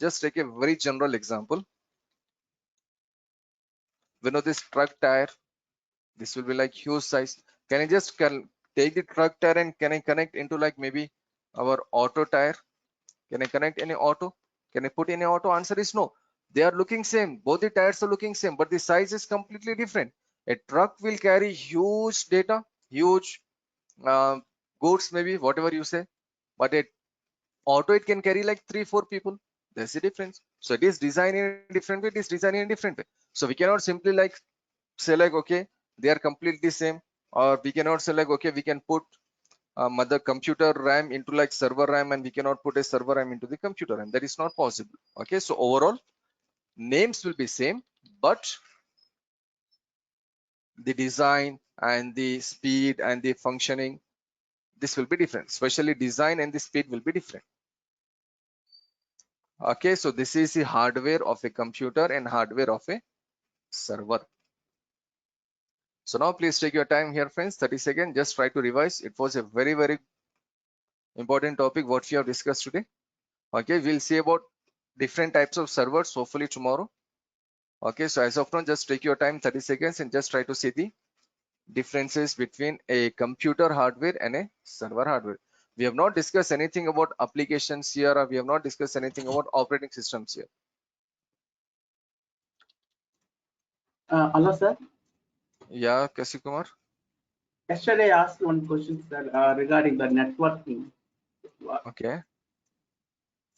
just take a very general example, we know this truck tire. This will be like huge size. Can I just take the truck tire and can I connect into like maybe our auto tire? Can I connect any auto? Can I put any auto? Answer is no. They are looking same. Both the tires are looking same, but the size is completely different. A truck will carry huge data, huge goods, maybe whatever you say, but a auto it can carry like 3-4 people. There's a difference. So it is designed in a different way. It is designed in a different way. So we cannot simply like say like okay they are completely same, or we cannot say like okay we can put mother computer RAM into like server RAM and we cannot put a server RAM into the computer RAM. That is not possible. Okay, so overall names will be same, but the design and the speed and the functioning, this will be different. Especially design and the speed will be different. Okay, so this is the hardware of a computer and hardware of a server. So now please take your time here friends, 30 seconds, just try to revise. It was a very important topic what we have discussed today. Okay, we'll see about different types of servers hopefully tomorrow. Okay, so as of now just take your time, 30 seconds, and just try to see the differences between a computer hardware and a server hardware. We have not discussed anything about applications here, or we have not discussed anything about operating systems here. Hello, sir. Yeah, Kasi Kumar. Yesterday I asked one question, sir, regarding the networking. Okay.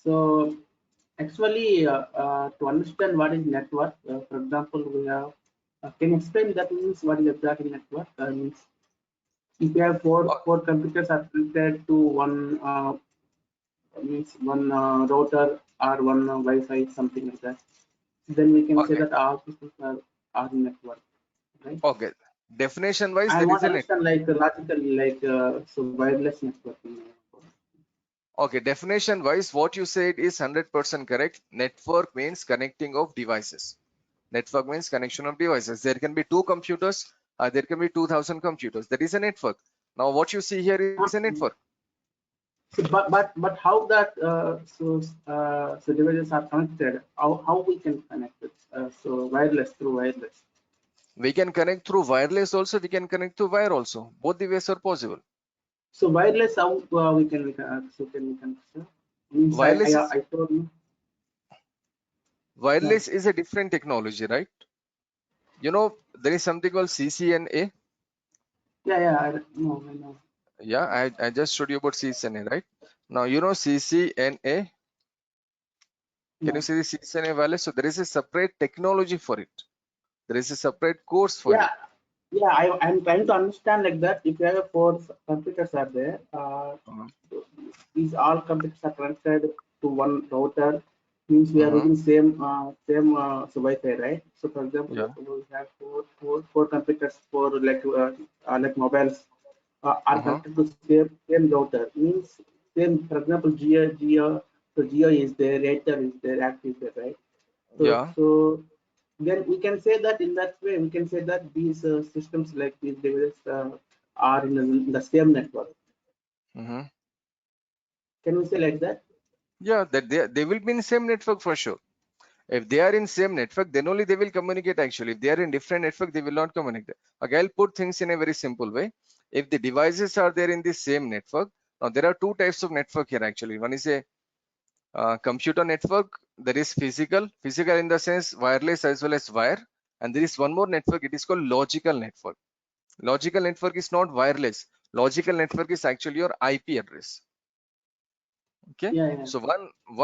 So actually, to understand what is network, for example, we have. Can you explain that means what is exactly network? Means if you have four computers are connected to one means one router or one Wi-Fi, something like that, then we can say Okay. that all people are network, right? Okay. Definition wise, I there want is to a net. understand like logically, like so wireless networking. Okay, definition wise, what you said is 100% correct. Network means connecting of devices. Network means connection of devices. There can be two computers, there can be 2,000 computers. That is a network. Now what you see here is a network. So, but how that so devices are connected? How we can connect it? So wireless through wireless. We can connect through wireless also, we can connect through wire also. Both the ways are possible. So wireless, how we can so can we connect? Means Wireless is I told you. wireless is a different technology, right? You know, there is something called CCNA. Yeah, I know. Yeah, I just showed you about CCNA, right? Now, you know CCNA. Can you No. see the CCNA value? So there is a separate technology for it. There is a separate course for Yeah, it. yeah. I'm trying to understand like that. If you have four computers are there, Uh-huh. these all computers are connected to one router. Means we are Uh-huh. using same so Wi-Fi, right? So for example, Yeah. we have four computers for like mobiles are Uh-huh. connected to same router. Means same. For example, Geo is there, Airtel is there, Active is there, right? Yeah. So then we can say that in that way we can say that these systems like these devices are in the same network. Mm-hmm. Can we say like that? Yeah, that they will be in same network for sure. If they are in same network, then only they will communicate actually. If they are in different network, they will not communicate. Okay, I'll put things in a very simple way. If the devices are there in the same network, now there are two types of network here actually. One is a computer network, that is physical in the sense wireless as well as wire. And there is one more network, it is called logical network. Logical network is not wireless. Logical network is actually your IP address. Okay, Yeah. so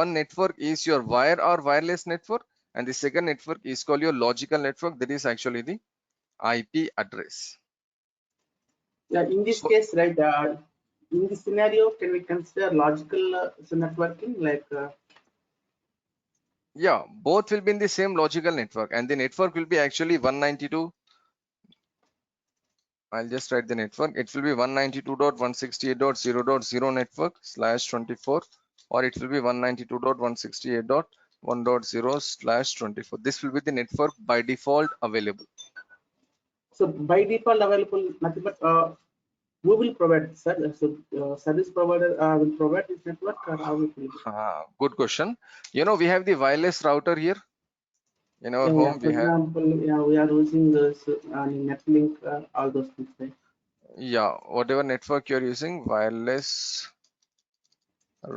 one network is your wire or wireless network, and the second network is called your logical network, that is actually the IP address. Yeah, in this So case, right, in this scenario, can we consider logical networking like yeah, both will be in the same logical network, and the network will be actually 192. I'll just write the network. It will be 192.168.0.0 network /24, or it will be 192.168.1.0/24. This will be the network by default available. so by default available nothing but who will provide service provider will provide this network or how it will be? Good question. You know, we have the wireless router here in our Yeah. home. For We have, example, yeah, we are using this Netlink, all those things, right? yeah, whatever network you're using, wireless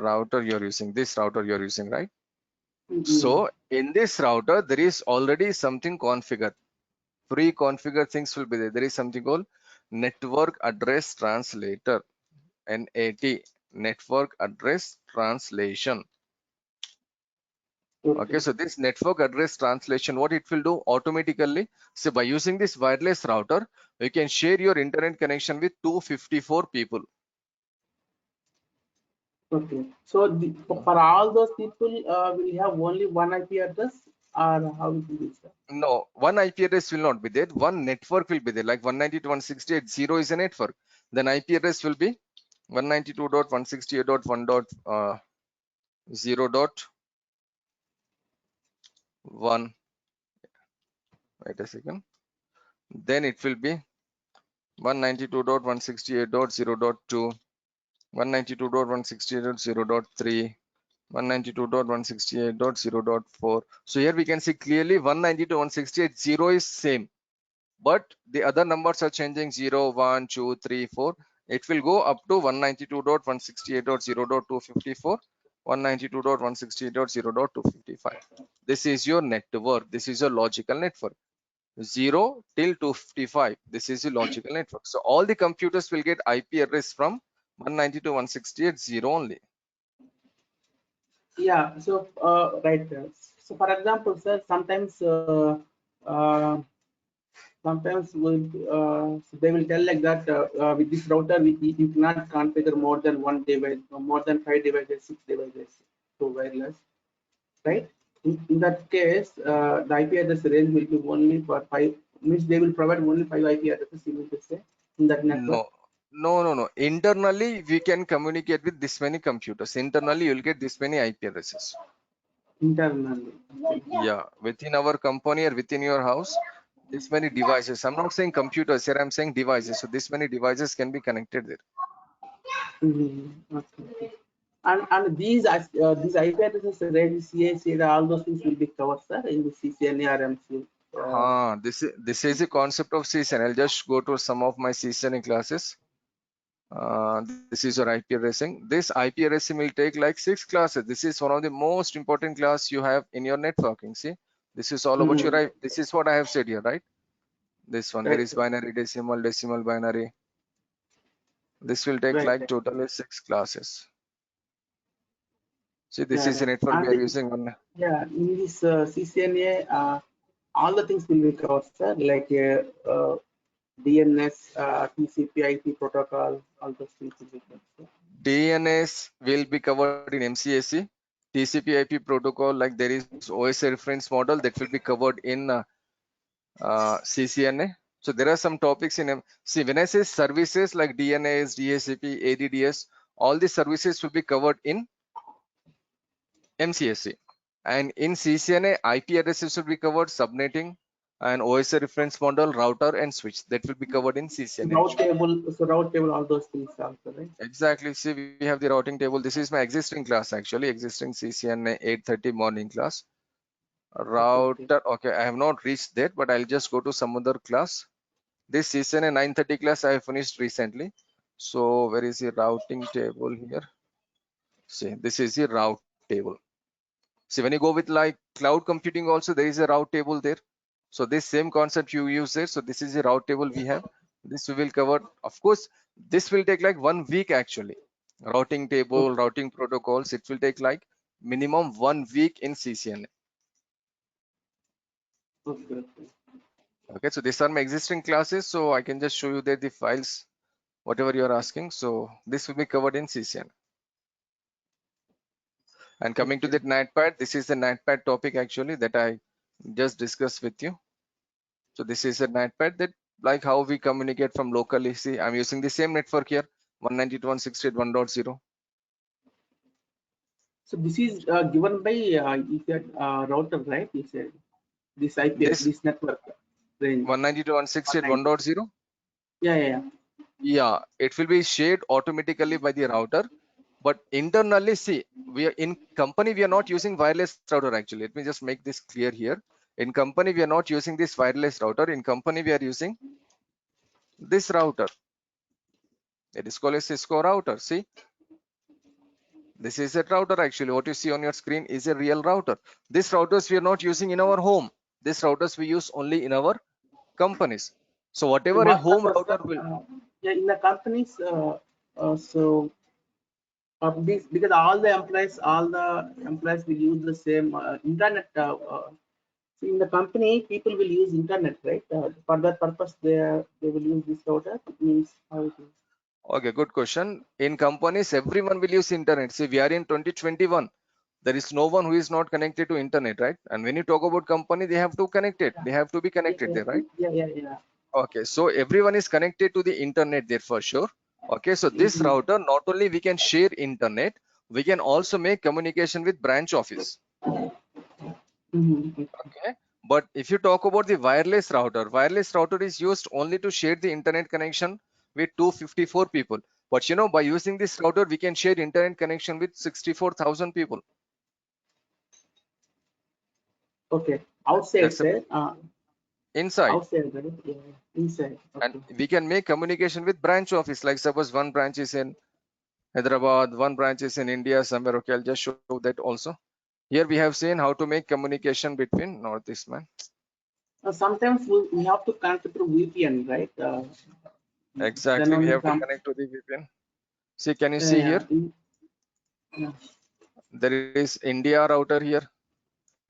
router you're using, this router you're using, right? Mm-hmm. So in this router, there is already something configured. Pre-configured things will be there. There is something called network address translator, NAT, network address translation. Okay, Okay. so this network address translation, what it will do automatically, so by using this wireless router, you can share your internet connection with 254 people. Okay. So for all those people, will have only one IP address, or how it will be, sir? No, one IP address will not be there. One network will be there. Like 192.168.0 is a network. Then IP address will be 192.168.1.0.1. Wait a second. Then it will be 192.168.0.2, 192.168.0.3, 192.168.0.4. So here we can see clearly 192.168.0 is same, but the other numbers are changing 0, 1, 2, 3, 4. It will go up to 192.168.0.254, 192.168.0.255. This is your network. This is your logical network. 0 till 255. This is the logical network. So all the computers will get IP address from 192.168.0 only. Yeah. So right. So for example, sir, uh, sometimes they will tell like that with this router you cannot configure more than one device, more than 5 devices, 6 devices to wireless, right? In that case, the IP address range will be only for five. Means they will provide only 5 IP addresses. You will say in that network No. Internally, we can communicate with this many computers. Internally, you'll get this many IP addresses. internally. Yeah, within our company or within your house, this many devices. I'm not saying computers here, I'm saying devices. So this many devices can be connected there. Okay. And these IP addresses, range, CA, all those things will be covered, sir, in the CCNA or MC. This is the concept of CCN. I'll just go to some of my CCNA classes. This is your IP addressing. This IP addressing will take like 6 classes. This is one of the most important class you have in your networking. See, this is all about your Mm-hmm. IP. This is what I have said here, right? This one, there Right. is binary, decimal, decimal, binary. This will take Right. like Right. totally 6 classes. See, this Yeah. is a Right. network we And are using one. yeah, in this CCNA, all the things will be covered, sir, like DNS, TCP, IP protocol, all those things will be covered, sir. DNS will be covered in MCAC. TCP IP protocol, like there is OSI reference model that will be covered in CCNA. So there are some topics in see, when I say services like DNS, DHCP, ADDS, all these services will be covered in MCSC. And in CCNA, IP addresses will be covered, subnetting and OSI reference model, router and switch, that will be covered in CCNA Route actually. table, so route table, all those things also, right? Exactly. See, we have the routing table. This is my existing class actually, existing CCNA 8:30 morning class. Okay, okay. Router, okay, I have not reached that, but I'll just go to some other class. This CCNA 9:30 class I have finished recently. So where is the routing table here? See, this is the route table. See, when you go with like cloud computing also, there is a route table there. So this same concept you use there. So this is the route table we have. This we will cover. Of course, this will take like 1 week actually. Routing table, Okay, routing protocols, it will take like minimum 1 week in CCNA. okay, okay. Okay, so these are my existing classes. So I can just show you there the files, whatever you are asking. So this will be covered in CCNA. And coming to Okay. that NATPAD, this is the NATPAD topic actually that I just discussed with you. So this is a NATPAD that like how we communicate from locally. See, I'm using the same network here, 192.168.1.0. So this is given by you said router, right? You said this IP, This this network range 190. 192.168.1.0. Yeah, yeah, yeah. Yeah, it will be shared automatically by the router. But internally, see, we are in company, we are not using wireless router actually. Let me just make this clear here. In company, we are not using this wireless router. In company, we are using this router. It is called a Cisco router. See, this is a router actually. What you see on your screen is a real router. These routers we are not using in our home. These routers we use only in our companies. So So whatever a what home purpose, router sir? will, Yeah, in the companies, so this, because all the employees will use the same internet. So in the company, people will use internet, right? For that purpose, they will use this router. It means how it is. okay, good question. In companies, everyone will use internet. See, we are in 2021. There is no one who is not connected to internet, right? And when you talk about company, they have to connect it. Yeah, They have to be yeah, connected yeah, there, right? yeah, yeah, yeah. Okay, so everyone is connected to the internet there for sure. Okay, so this Mm-hmm. router, not only we can share internet, we can also make communication with branch office. Mm-hmm. Okay, but if you talk about the wireless router is used only to share the internet connection with 254 people. But you know, by using this router, we can share internet connection with 64,000 people. Okay, outside, That's a sir. inside. Outside, right? Yeah, inside. And Okay. we can make communication with branch office. Like suppose one branch is in Hyderabad, one branch is in India somewhere. Okay, I'll just show that also. Here we have seen how to make communication between Northeast man. Sometimes we have to connect through VPN, right? Then Exactly, we only have to come. connect to the VPN. See, can you Yeah, see here? yeah. Yeah. There is India router here.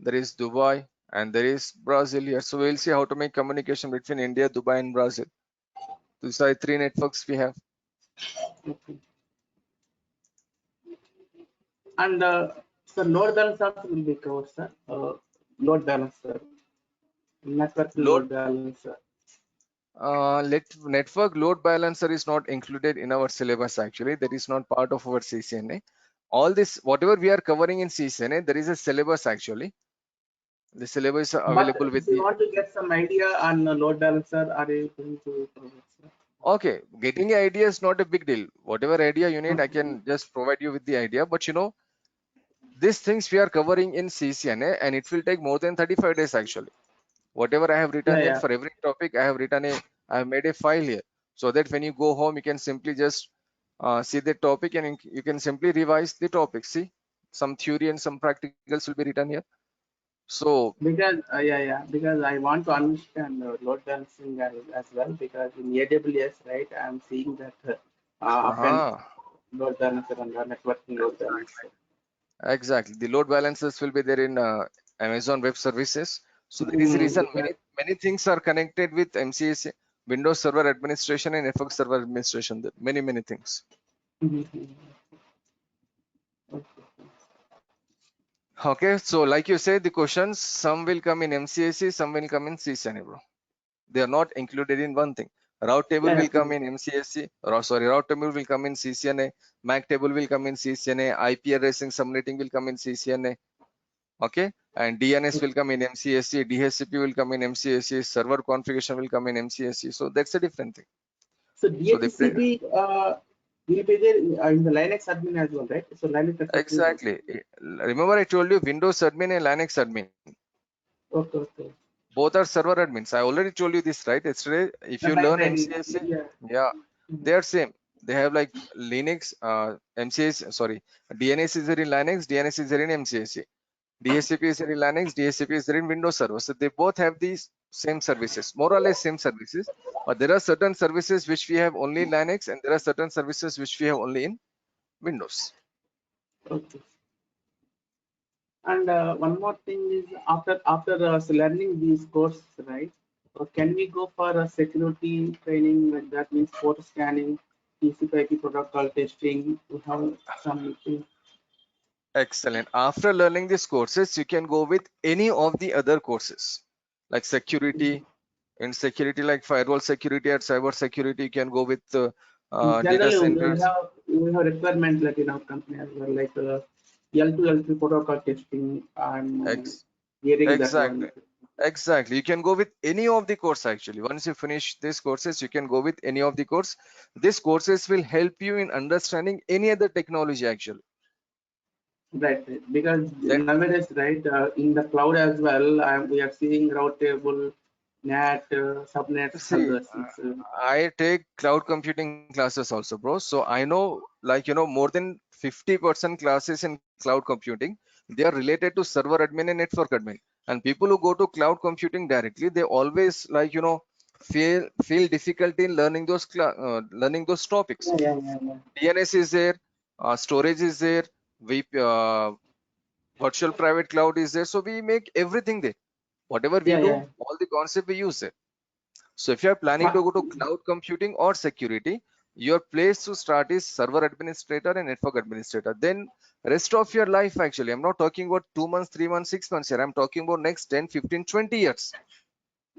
There is Dubai and there is Brazil here. So we'll see how to make communication between India, Dubai and Brazil. These are 3 networks we have. Okay. And so load balancer will be covered, sir. Load balancer, network Load load balancer. network load balancer is not included in our syllabus actually. That is not part of our CCNA. All this, whatever we are covering in CCNA, there is a syllabus actually. The syllabus are But available with if you the, want to get some idea on load balancer, are you going to cover, sir? okay, getting an idea is not a big deal. Whatever idea you need, I Okay. can just provide you with the idea. But you know, these things we are covering in CCNA and it will take more than 35 days actually. Whatever I have written Yeah, here yeah. for every topic, I have made a file here so that when you go home, you can simply just see the topic and you can simply revise the topic. See, some theory and some practicals will be written here. So because I want to understand load balancing as well, because in AWS, right, I'm seeing that often uh load balancer and networking load balancer. exactly, the load balancers will be there in Amazon Web Services. So that is the Mm, reason because, many things are connected with MCAC, Windows Server Administration and Network Server Administration. Many things. Mhm. Okay. Okay, so like you said, the questions some will come in MCAC, some will come in CCNA, bro. They are not included in one thing. Route table Yeah, will come in MCSC, or sorry, route table will come in CCNA, MAC table will come in CCNA, IP addressing subnetting will come in CCNA, okay, and DNS will come in MCSC, DHCP will come in MCSC, server configuration will come in MCSC. So that's a different thing. so So the DHCP will be there in the Linux admin as well, right? So Linux repository is also. exactly. Remember I told you Windows admin and Linux admin. Okay, okay. Both are server admins. I already told you this right yesterday. If you Right, learn right. MCSC, Yeah. yeah, Mhm. they are same. They have like Linux, MCS, sorry, DNS is there in Linux, DNS is there in MCSC. DHCP is there in Linux, DHCP is there in Windows Server. So they both have these same services, more or less same services. But there are certain services which we have only in Linux, and there are certain services which we have only in Windows. Okay. And one more thing is after learning these courses, right? Can we go for a security training? Like that means photo scanning, TCP/IP protocol testing. We have some things. Excellent. After learning these courses, you can go with any of the other courses like security. In security, like firewall security and cyber security, you can go with data Generally, centers. we have requirements like in our company as well, like L2 L3 protocol testing. I'm Ex hearing that exactly. one. Exactly. You can go with any of the course actually. Once you finish these courses, you can go with any of the course. These courses will help you in understanding any other technology actually. Right, right. Because That nowadays, right, in the cloud as well, we are seeing route table, NAT, subnets, all see, those things. I take cloud computing classes also, bro. So I know, like, more than 50% classes in cloud computing, they are related to server admin and network admin. And people who go to cloud computing directly, they always like, feel difficulty in learning those topics. Yeah. DNS is there, storage is there, virtual private cloud is there. So we make everything there. Whatever we Yeah, do, yeah. all the concept we use it. So if you are planning to But, go to cloud computing or security, your place to start is server administrator and network administrator. Then rest of your life, actually, I'm not talking about 2 months, 3 months, 6 months here. I'm talking about next 10, 15, 20 years.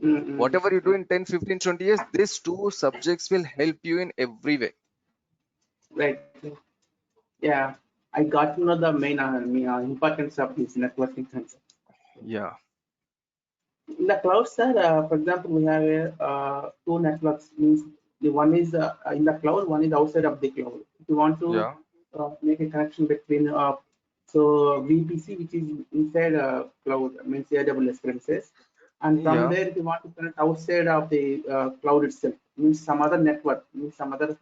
mm, Whatever you do in 10, 15, 20 years, these two subjects will help you in every way. right. Yeah. I got to know the main importance of this networking concept. Yeah. In the cloud, sir, for example, we have two networks. Means the one is in the cloud, one is outside of the cloud. If you want to Yeah. make a connection between so VPC, which is inside cloud, means AWS premises, and from Yeah. there, if you want to connect outside of the cloud itself, means some other network, means some other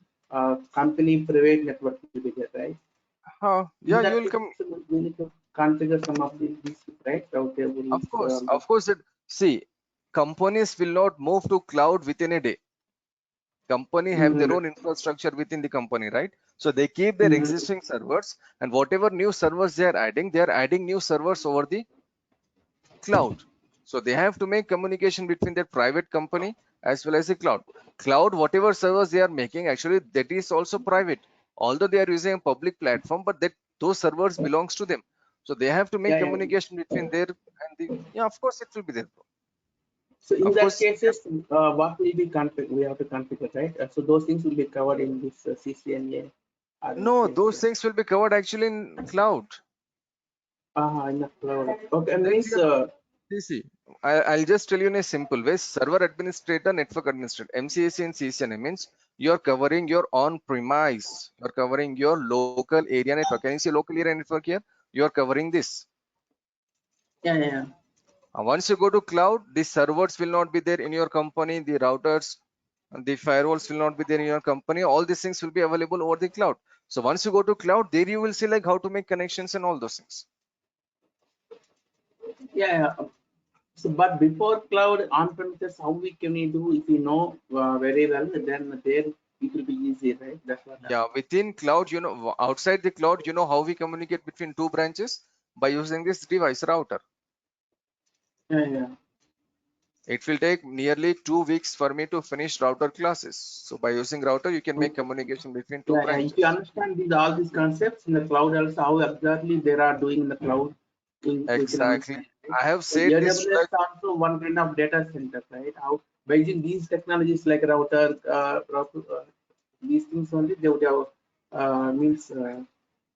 company private network will be there, right? In Yeah, you that will case, come. we need to configure some of these, right? Route tables, Of course. all those. Of course. See, companies will not move to cloud within a day. Company have their Mm, own infrastructure within the company, right? So they keep their mm, existing servers, and whatever new servers they are adding new servers over the cloud. So they have to make communication between their private company as well as the cloud. Whatever servers they are making, actually that is also private, although they are using a public platform, but that those servers belongs to them. So they have to make yeah, yeah. communication between there and the, yeah, of course it will be there, bro. So in Of that course. cases, what will be configured? We have to configure, right? So those things will be covered in this CCNA or No, those MCSA. things will be covered actually in cloud. In the cloud. Okay, Then means we are CC. I'll just tell you in a simple way. Server administrator, network administrator, MCAC and CCNA means you're covering your on-premise. You're covering your local area network. Can you see local area network here? You're covering this. yeah. Once you go to cloud, the servers will not be there in your company. The routers, and the firewalls will not be there in your company. All these things will be available over the cloud. So once you go to cloud, there you will see like how to make connections and all those things. Yeah. So, but before cloud on premises, how we can we do if we know very well, then there it will be easy, right? That's what. Yeah, within cloud, outside the cloud, how we communicate between two branches by using this device router. Yeah. It will take nearly 2 weeks for me to finish router classes. So by using router, you can make communication between two Yeah. If you branches. understand all these concepts in the cloud, also how exactly they are doing in the cloud, we can Exactly. understand. Right? I have So said this AWS is also one kind of data center, right? How by using these technologies like these things only they would have means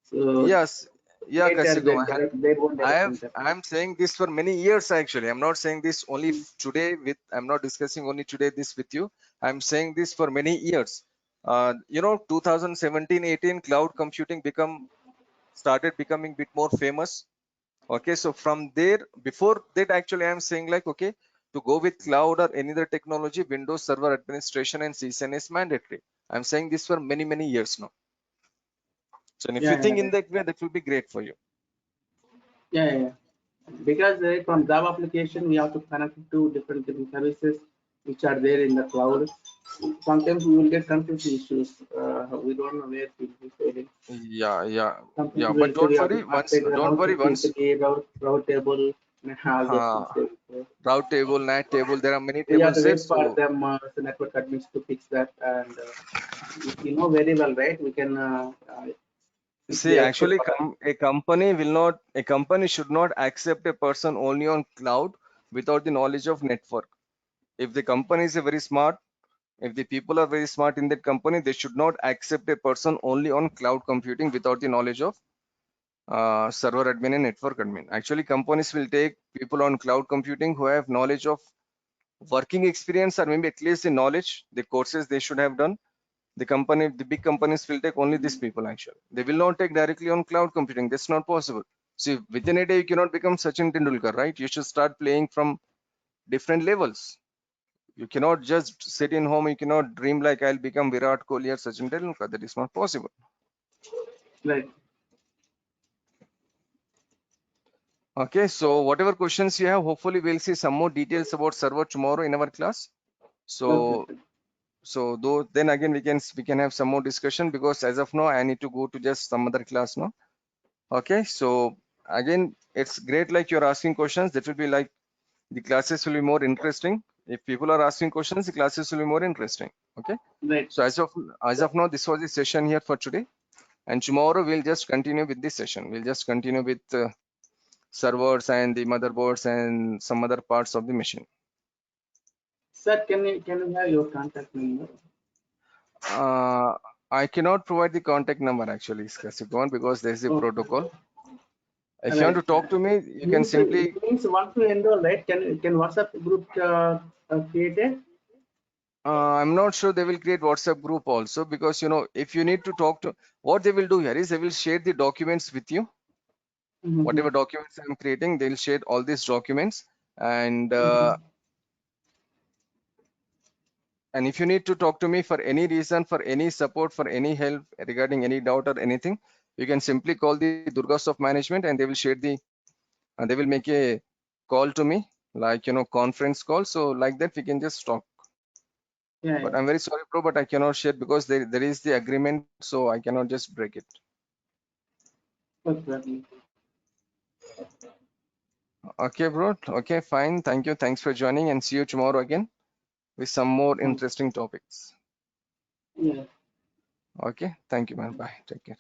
so yes, yeah, created Kasiko. their own data center. I'm saying this for many years actually. I'm not saying this only today I'm not discussing only today this with you. I'm saying this for many years. 2017, 18 cloud computing started becoming a bit more famous. Okay, so from there, before that actually I'm saying like, okay, to go with cloud or any other technology, Windows Server Administration and CCN is mandatory. I'm saying this for many, many years now. So if you think in that way, that will be great for you. Yeah. Because from Java application we have to connect it to different services which are there in the cloud. Sometimes we will get connectivity issues. We don't know where we will be failing. Yeah. Sometimes But we'll say we don't have to worry. configure Don't route worry. Once simplicity, route table, and all those things. uh, They will say. route table, NAT table, there are many We have tables to there. wait for So them, the network admins, to fix that. And if you know very well, right, we can fix see, their issue actually, for us. a company should not accept a person only on cloud without the knowledge of network. If the company is a very smart, if the people are very smart in that company, they should not accept a person only on cloud computing without the knowledge of server admin and network admin. Actually, companies will take people on cloud computing who have knowledge of working experience or maybe at least the knowledge, the courses they should have done. The big companies will take only these people actually. They will not take directly on cloud computing. That's not possible. See, within a day, you cannot become Sachin Tendulkar, right? You should start playing from different levels. You cannot just sit in home. You cannot dream like I'll become Virat Kohli or Sachin Tendulkar. That is not possible. Right. Okay, so whatever questions you have, hopefully we'll see some more details about server tomorrow in our class. Okay. So though then again we can have some more discussion because as of now I need to go to just some other class now. Okay, so again it's great like you're asking questions. That will be like the classes will be more interesting. If people are asking questions, the classes will be more interesting. Okay. Right. So as of now, this was the session here for today, and tomorrow we'll just continue with this session. We'll just continue with servers and the motherboards and some other parts of the machine. Sir, can you have your contact number? I cannot provide the contact number actually, Skasikon, because there's a Okay. protocol. If you want Right. to talk to me, you can Means simply. it means once you enroll, right? Can WhatsApp group created? I'm not sure they will create WhatsApp group also because if you need to talk to, what they will do here is they will share the documents with you. Mm-hmm. Whatever documents I'm creating, they'll share all these documents, and and if you need to talk to me for any reason, for any support, for any help regarding any doubt or anything, you can simply call the Durgasoft management and they will share and they will make a call to me, like conference call. So like that we can just talk. Yeah. But I'm very sorry, bro, but I cannot share because there is the agreement, so I cannot just break it. Okay. Okay, bro. Okay, fine. Thank you. Thanks for joining, and see you tomorrow again with some more interesting topics. Yeah. Okay. Thank you, man. Bye. Take care.